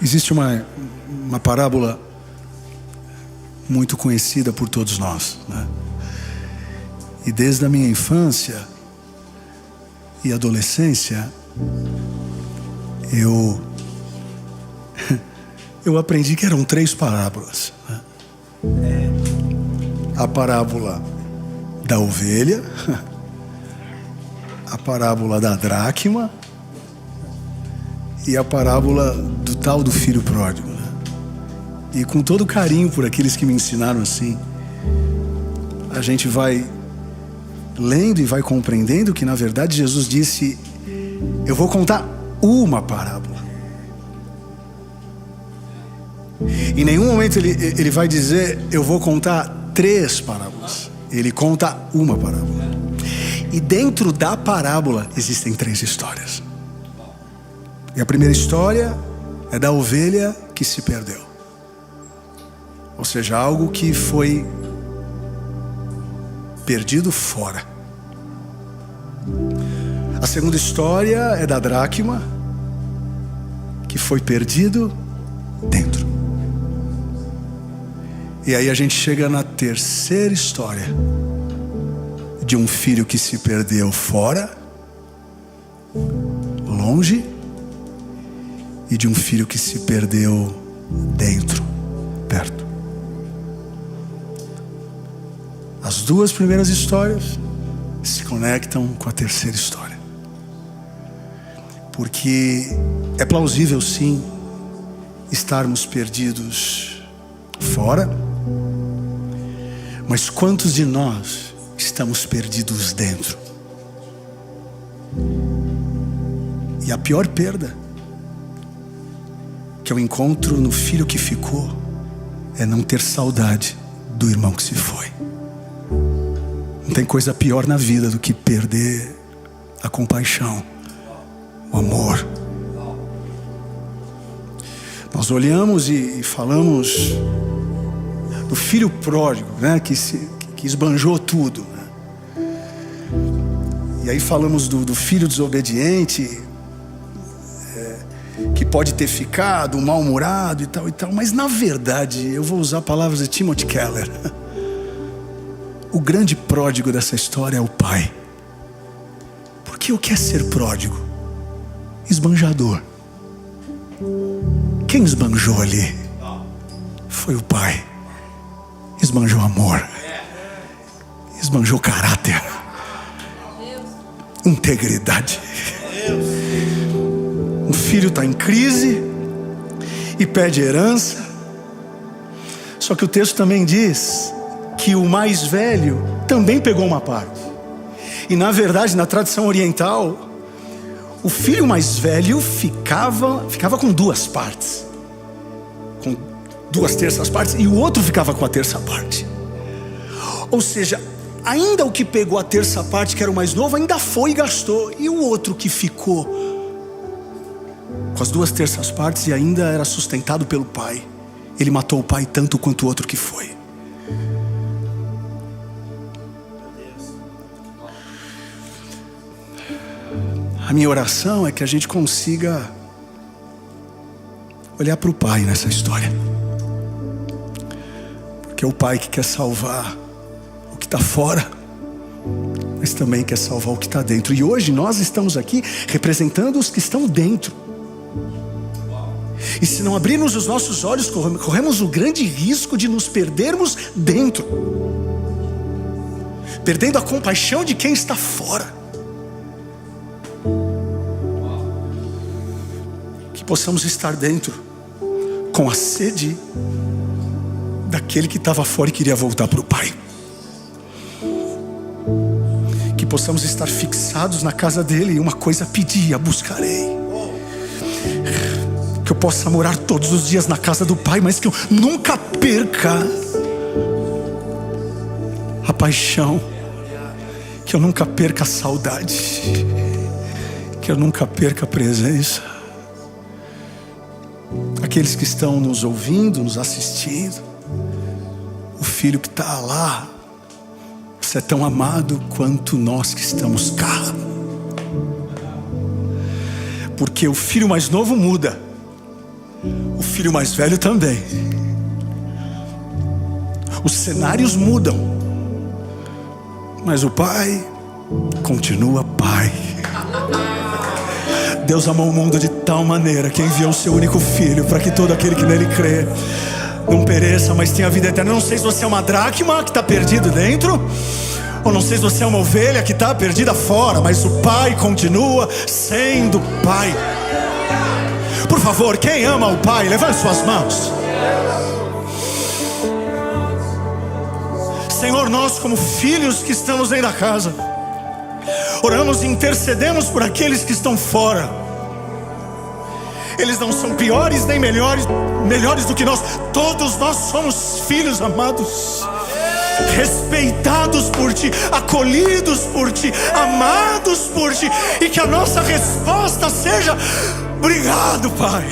Existe uma parábola muito conhecida por todos nós, né? E desde a minha infância e adolescência, eu aprendi que eram 3 parábolas, né? A parábola da ovelha, a parábola da dracma e a parábola do tal do filho pródigo, né? E com todo carinho por aqueles que me ensinaram assim, a gente vai lendo e vai compreendendo que na verdade Jesus disse: eu vou contar uma parábola. Em nenhum momento ele vai dizer: eu vou contar 3 parábolas. Ele conta uma parábola. E dentro da parábola existem 3 histórias. E a primeira história é da ovelha que se perdeu. Ou seja, algo que foi perdido fora. A segunda história é da dracma, que foi perdido dentro. E aí a gente chega na terceira história, de um filho que se perdeu fora, longe, e de um filho que se perdeu dentro, perto. As 2 primeiras histórias se conectam com a terceira história. Porque é plausível sim estarmos perdidos fora, mas quantos de nós estamos perdidos dentro? E a pior perda que eu encontro no filho que ficou é não ter saudade do irmão que se foi. Não tem coisa pior na vida do que perder a compaixão, o amor. Nós olhamos e falamos do filho pródigo, né, que esbanjou tudo, né? E aí falamos do filho desobediente, que pode ter ficado mal-humorado e tal. Mas na verdade, eu vou usar palavras de Timothy Keller. O grande pródigo dessa história é o pai. Porque o que é ser pródigo? Esbanjador. Quem esbanjou ali? Foi o pai. Esbanjou amor. Esbanjou caráter. Integridade. Um filho está em crise e pede herança. Só que o texto também diz que o mais velho também pegou uma parte. E na verdade, na tradição oriental, o filho mais velho ficava com 2 partes, com 2/3 partes, e o outro ficava com a 1/3 parte. Ou seja, ainda o que pegou a 1/3 parte, que era o mais novo, ainda foi e gastou. E o outro que ficou com as 2/3 partes e ainda era sustentado pelo pai, ele matou o pai tanto quanto o outro que foi. A minha oração é que a gente consiga olhar para o pai nessa história. Porque é o pai que quer salvar o que está fora, mas também quer salvar o que está dentro. E hoje nós estamos aqui representando os que estão dentro. E se não abrirmos os nossos olhos, corremos o grande risco de nos perdermos dentro, perdendo a compaixão de quem está fora. Que possamos estar dentro com a sede daquele que estava fora e queria voltar para o Pai. Que possamos estar fixados na casa dele e uma coisa pedir: a buscarei. Que eu possa morar todos os dias na casa do Pai, mas que eu nunca perca a paixão, que eu nunca perca a saudade, que eu nunca perca a presença. Aqueles que estão nos ouvindo, nos assistindo, o filho que está lá, você é tão amado quanto nós que estamos cá. Porque o filho mais novo muda, filho mais velho também. Os cenários mudam, mas o pai continua pai. Deus amou o mundo de tal maneira que enviou o seu único filho, para que todo aquele que nele crê não pereça, mas tenha vida eterna. Eu não sei se você é uma dracma que está perdido dentro, ou não sei se você é uma ovelha que está perdida fora, mas o pai continua sendo pai. Por favor, quem ama o pai, levante suas mãos. Senhor, nós como filhos que estamos dentro da casa, oramos e intercedemos por aqueles que estão fora. Eles não são piores nem melhores do que nós. Todos nós somos filhos amados, respeitados por Ti, acolhidos por Ti, amados por Ti. E que a nossa resposta seja: obrigado, Pai.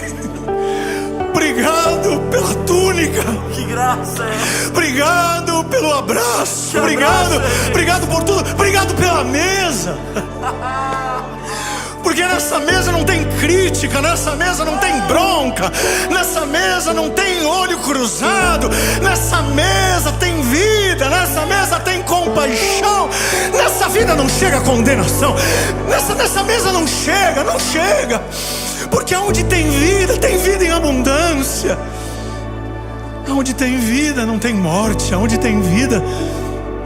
Obrigado pela túnica. Que graça é. Obrigado pelo abraço. Obrigado por tudo. Obrigado pela mesa. Porque nessa mesa não tem crítica, nessa mesa não tem bronca, nessa mesa não tem olho cruzado, nessa mesa tem vida, nessa mesa tem compaixão, nessa vida não chega condenação, nessa mesa não chega, porque onde tem vida em abundância. Onde tem vida não tem morte, onde tem vida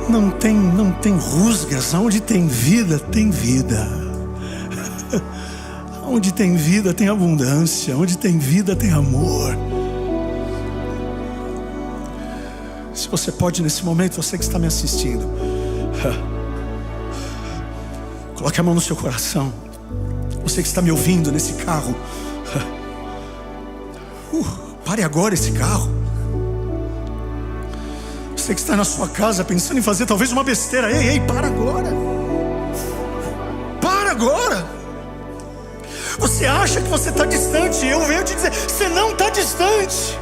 não tem rusgas, onde tem vida tem vida. Onde tem vida tem abundância, onde tem vida tem amor. Se você pode nesse momento, você que está me assistindo, coloque a mão no seu coração. Você que está me ouvindo nesse carro, pare agora esse carro. Você que está na sua casa pensando em fazer talvez uma besteira, ei, para agora. Para agora. Você acha que você está distante? Eu venho te dizer, você não está distante.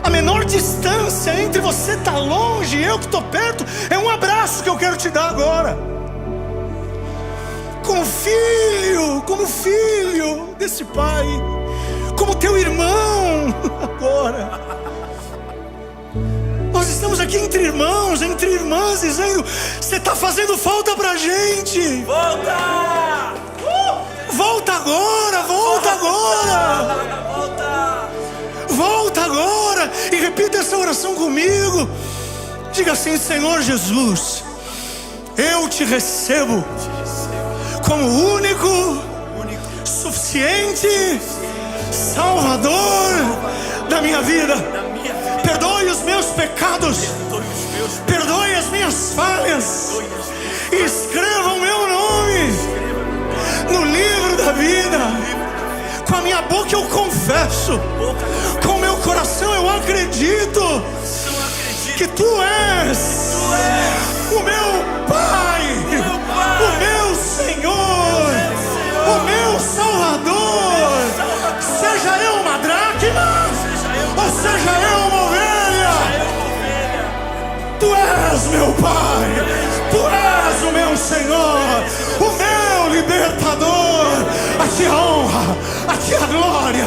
A menor distância entre você estar longe e eu que estou perto é um abraço que eu quero te dar agora. Como filho desse pai, como teu irmão agora. Nós estamos aqui entre irmãos, entre irmãs, dizendo: você está fazendo falta pra gente. Volta! Volta agora, volta agora. Volta agora. E repita essa oração comigo. Diga assim: Senhor Jesus, eu te recebo como único, suficiente Salvador da minha vida. Perdoe os meus pecados, perdoe as minhas falhas, e escreva o meu nome no livro da vida. Com a minha boca eu confesso, com o meu coração eu acredito que Tu és o meu Pai, o meu Senhor, o meu Salvador. Seja eu uma dracma, ou seja eu uma ovelha, Tu és meu Pai, Tu és o meu Senhor, o meu libertador. A Ti a honra, a Ti a glória,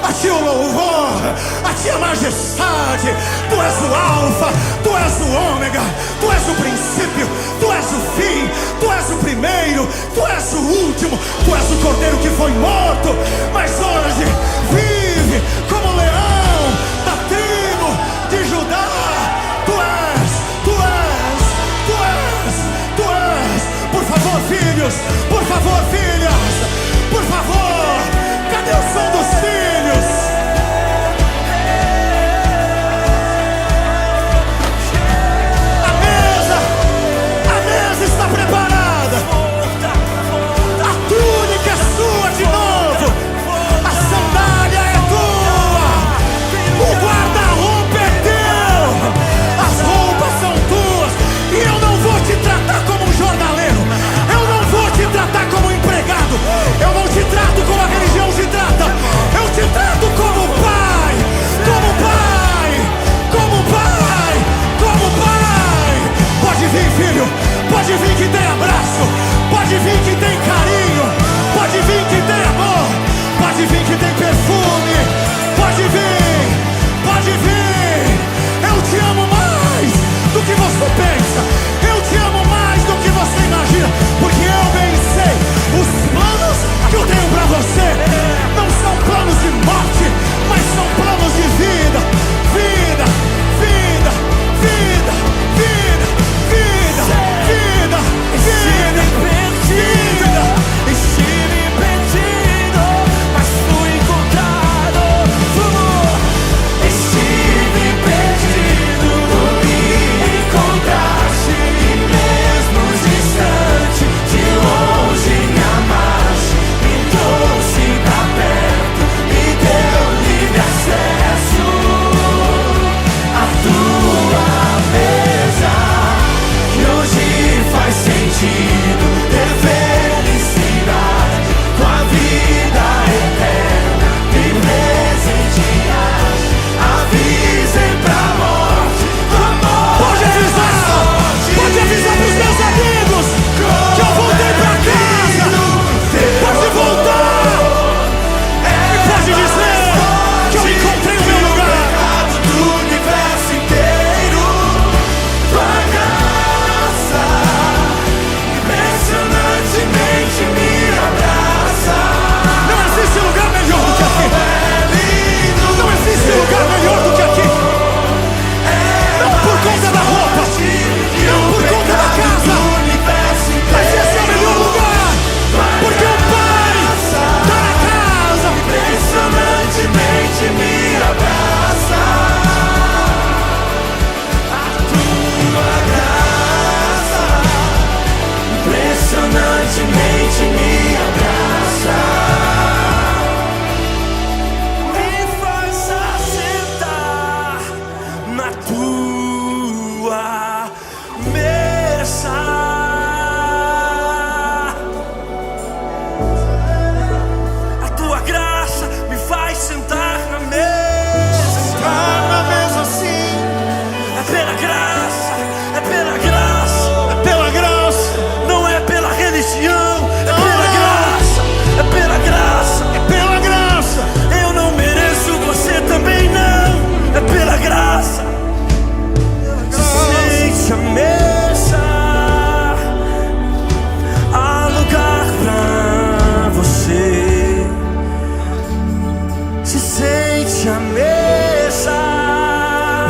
a Ti o louvor, a Ti a majestade. Tu és o alfa, Tu és o ômega, Tu és o princípio, Tu és o fim, Tu és o primeiro, Tu és o último. Tu és o cordeiro que foi morto, mas hoje vive como leão da tribo de Judá. Tu és. Por favor, filhos, por favor, filhas, por favor, cadê o som dos filhos? A mesa está preparada. A túnica é sua de novo. A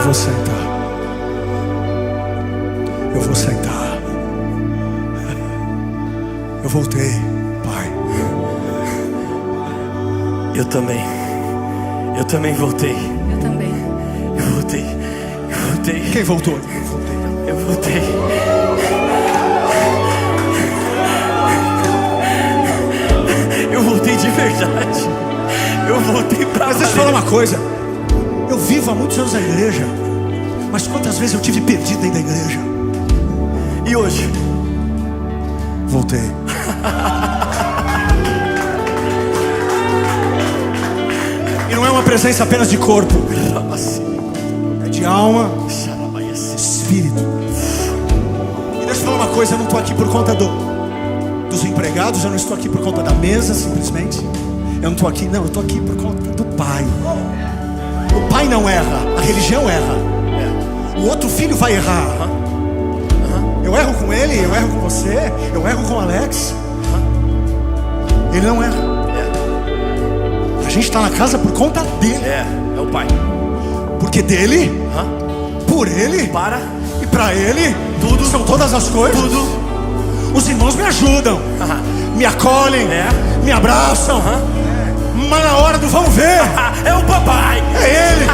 vou sentar. Eu vou sentar. Eu voltei, Pai. Eu também voltei. Eu também. Eu voltei. Quem voltou? Eu voltei. Eu voltei de verdade. Eu voltei pra Mas deixa eu falar uma coisa. Eu vivo há muitos anos na igreja, mas quantas vezes eu tive perdido dentro da igreja? E hoje? Voltei. E não é uma presença apenas de corpo, é de alma, espírito. E deixa eu falar uma coisa, eu não estou aqui por conta dos empregados, eu não estou aqui por conta da mesa simplesmente. Eu não estou aqui, não, eu estou aqui por conta do Pai. O Pai não erra, a religião erra. O outro filho vai errar. Eu erro com ele, eu erro com você, eu erro com o Alex. Ele não erra. A gente está na casa por conta dele. É o Pai. Porque dele, por ele Para. e para ele, Tudo. são todas as coisas. Tudo. Os irmãos me ajudam, me acolhem, me abraçam. Mas na hora do vamos ver, É o papai. é ele.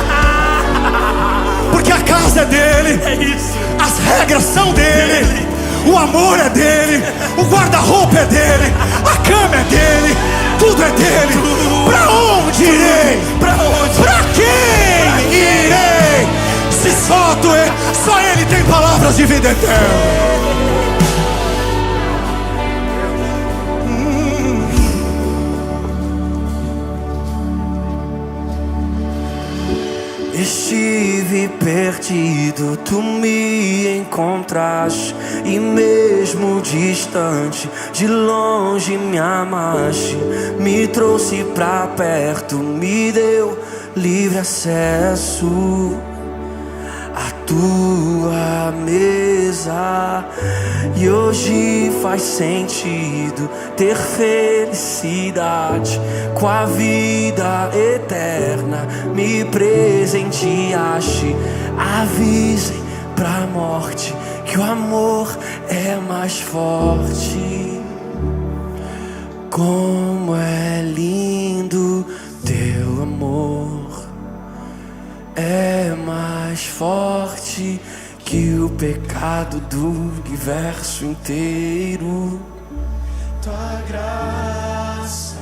Porque a casa é dele, É isso. as regras são dele, o amor é dele, o guarda-roupa é dele, a cama é dele, tudo é dele. Pra onde irei? Pra onde? Pra quem irei? Se só ele tem palavras de vida eterna. Estive perdido, tu me encontraste, e mesmo distante, de longe me amaste, me trouxe pra perto, me deu livre acesso à tua mesa. E hoje faz sentido ter felicidade com a vida eterna. Me presenteaste. Avisem pra morte que o amor é mais forte. Como é lindo teu amor, é mais forte que o pecado do universo inteiro. Tua graça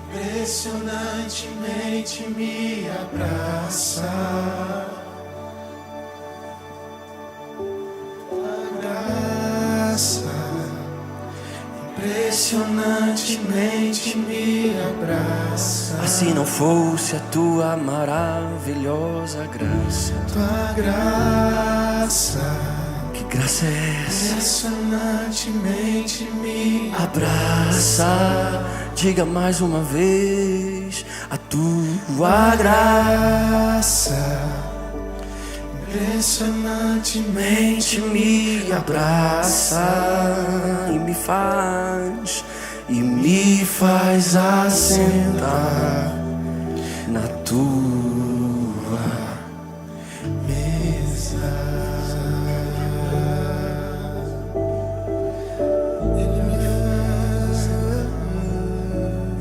impressionantemente me abraça. Tua graça impressionantemente me abraça. Se não fosse a tua maravilhosa graça. Tua graça Que graça é essa? impressionantemente me Abraça, diga mais uma vez. A tua graça impressionantemente me abraça e me faz assentar na tua mesa.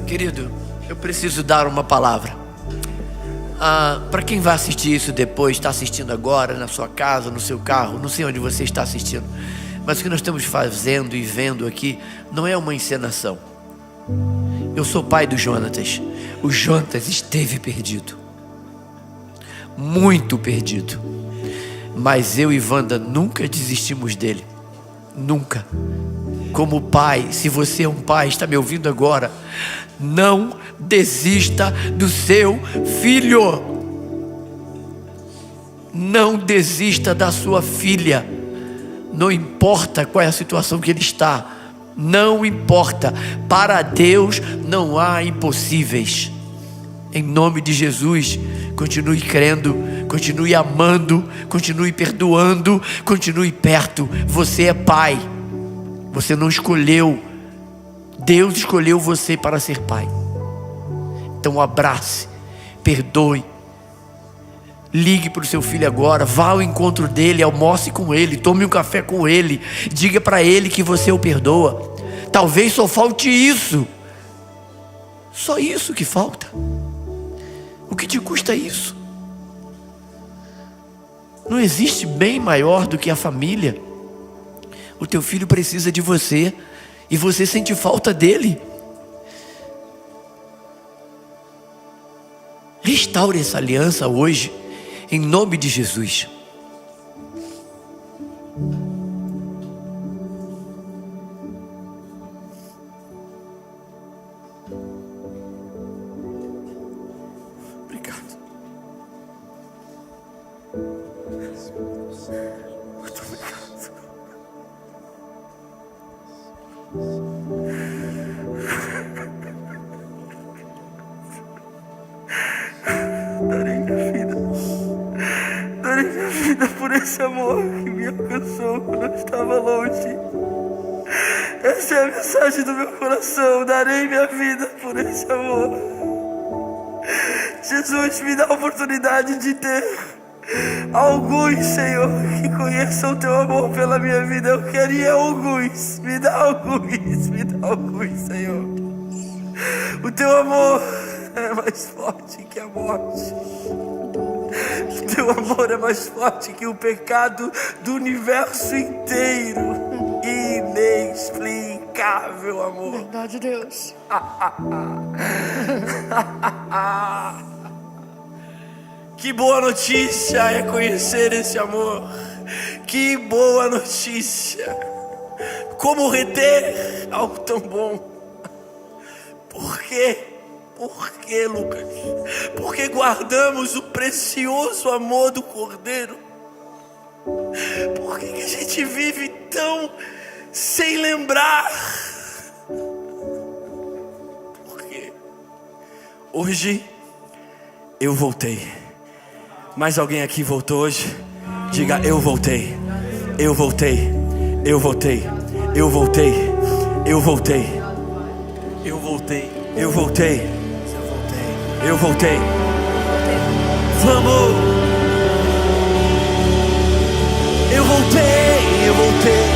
Querido, eu preciso dar uma palavra. Para quem vai assistir isso depois, está assistindo agora, na sua casa, no seu carro, não sei onde você está assistindo, mas o que nós estamos fazendo e vendo aqui não é uma encenação. Eu sou pai do Jonatas. O Jonatas esteve perdido, muito perdido, mas eu e Wanda nunca desistimos dele, nunca. Como pai, se você é um pai, está me ouvindo agora, não desista do seu filho. Não desista da sua filha. Não importa qual é a situação que ele está. Não importa. Para Deus não há impossíveis. Em nome de Jesus, continue crendo, continue amando, continue perdoando, continue perto. Você é pai. Você não escolheu. Deus escolheu você para ser pai. Então abrace, perdoe, Ligue para o seu filho agora, vá ao encontro dele, almoce com ele, tome um café com ele, diga para ele que você o perdoa. Talvez só falte isso, só isso que falta. O que te custa isso? Não existe bem maior do que a família. O teu filho precisa de você e você sente falta dele. Restaure essa aliança hoje, em nome de Jesus. Obrigado. Muito obrigado. Darei minha vida por esse amor que me alcançou quando eu estava longe. Essa é a mensagem do meu coração. Darei minha vida por esse amor. Jesus, me dá a oportunidade de ter alguns, Senhor, que conheçam o teu amor pela minha vida. Eu queria alguns. Me dá alguns, Senhor. O teu amor é mais forte que a morte. O teu amor é mais forte que o pecado do universo inteiro. Inexplicável amor. Verdade, Deus. Que boa notícia é conhecer esse amor. Que boa notícia. Como reter algo tão bom? Por quê? Por que, Lucas? Porque guardamos o precioso amor do Cordeiro. Por que a gente vive tão sem lembrar? Porque hoje eu voltei. Mais alguém aqui voltou hoje? Diga: eu voltei. Eu voltei. Eu voltei. Eu voltei. Eu voltei. Eu voltei. Eu voltei. Eu voltei. Vamos! Eu voltei, eu voltei.